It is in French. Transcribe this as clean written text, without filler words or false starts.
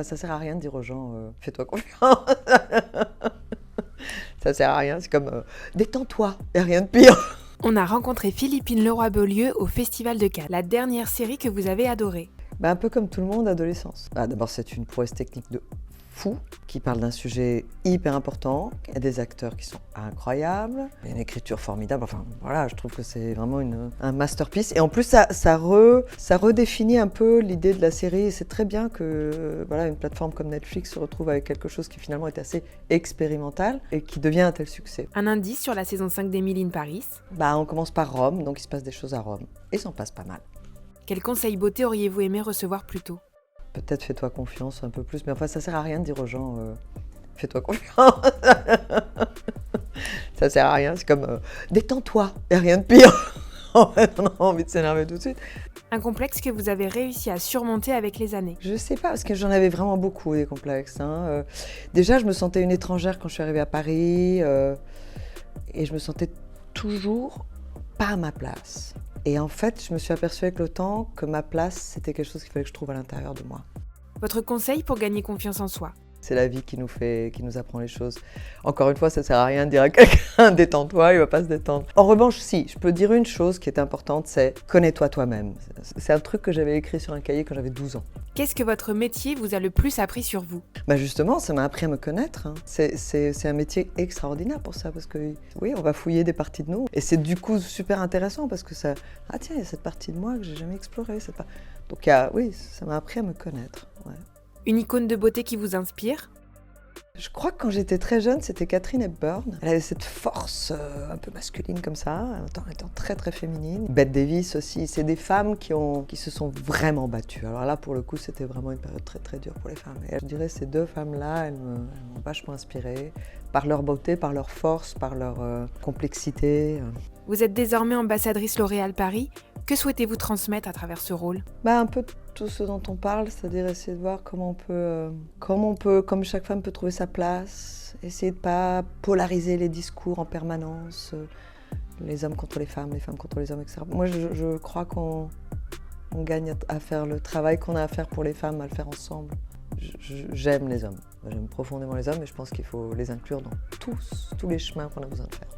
Ça sert à rien de dire aux gens fais-toi confiance. Ça sert à rien, c'est comme détends-toi, il n'y a rien de pire. On a rencontré Philippine Leroy-Beaulieu au Festival de Cannes, la dernière série que vous avez adorée. Un peu comme tout le monde, adolescence. D'abord, c'est une prouesse technique de fou qui parle d'un sujet hyper important. Il y a des acteurs qui sont incroyables, il y a une écriture formidable. Enfin, voilà, je trouve que c'est vraiment un masterpiece. Et en plus, ça redéfinit un peu l'idée de la série. Et c'est très bien que une plateforme comme Netflix se retrouve avec quelque chose qui finalement est assez expérimental et qui devient un tel succès. Un indice sur la saison 5 d'Emily in Paris. On commence par Rome, donc il se passe des choses à Rome. Et ça en passe pas mal. Quel conseil beauté auriez-vous aimé recevoir plus tôt ? Peut-être fais-toi confiance un peu plus, mais enfin ça sert à rien de dire aux gens fais-toi confiance. Ça sert à rien, c'est comme détends-toi, il n'y a rien de pire. En fait, on a envie de s'énerver tout de suite. Un complexe que vous avez réussi à surmonter avec les années. Je sais pas, parce que j'en avais vraiment beaucoup des complexes. Déjà, je me sentais une étrangère quand je suis arrivée à Paris et je me sentais toujours pas à ma place. Et en fait, je me suis aperçue avec le temps que ma place, c'était quelque chose qu'il fallait que je trouve à l'intérieur de moi. Votre conseil pour gagner confiance en soi ? C'est la vie qui nous apprend les choses. Encore une fois, ça sert à rien de dire à quelqu'un détends-toi, il va pas se détendre. En revanche, si, je peux dire une chose qui est importante, c'est connais-toi toi-même. C'est un truc que j'avais écrit sur un cahier quand j'avais 12 ans. Qu'est-ce que votre métier vous a le plus appris sur vous ? Justement, ça m'a appris à me connaître. C'est un métier extraordinaire pour ça, parce que oui, on va fouiller des parties de nous. Et c'est du coup super intéressant, parce que ça... Ah tiens, il y a cette partie de moi que j'ai jamais explorée. Donc oui, ça m'a appris à me connaître. Ouais. Une icône de beauté qui vous inspire ? Je crois que quand j'étais très jeune, c'était Katharine Hepburn. Elle avait cette force un peu masculine comme ça, en étant très très féminine. Bette Davis aussi, c'est des femmes qui se sont vraiment battues. Alors là, pour le coup, c'était vraiment une période très très dure pour les femmes. Et je dirais ces deux femmes-là, elles m'ont vachement inspirée par leur beauté, par leur force, par leur complexité. Vous êtes désormais ambassadrice L'Oréal Paris. Que souhaitez-vous transmettre à travers ce rôle ? Un peu tout ce dont on parle, c'est-à-dire essayer de voir comment on peut, comme chaque femme peut trouver sa place, essayer de ne pas polariser les discours en permanence, les hommes contre les femmes contre les hommes, etc. Moi, je crois qu'on gagne à faire le travail qu'on a à faire pour les femmes, à le faire ensemble. J'aime les hommes, j'aime profondément les hommes et je pense qu'il faut les inclure dans tous les chemins qu'on a besoin de faire.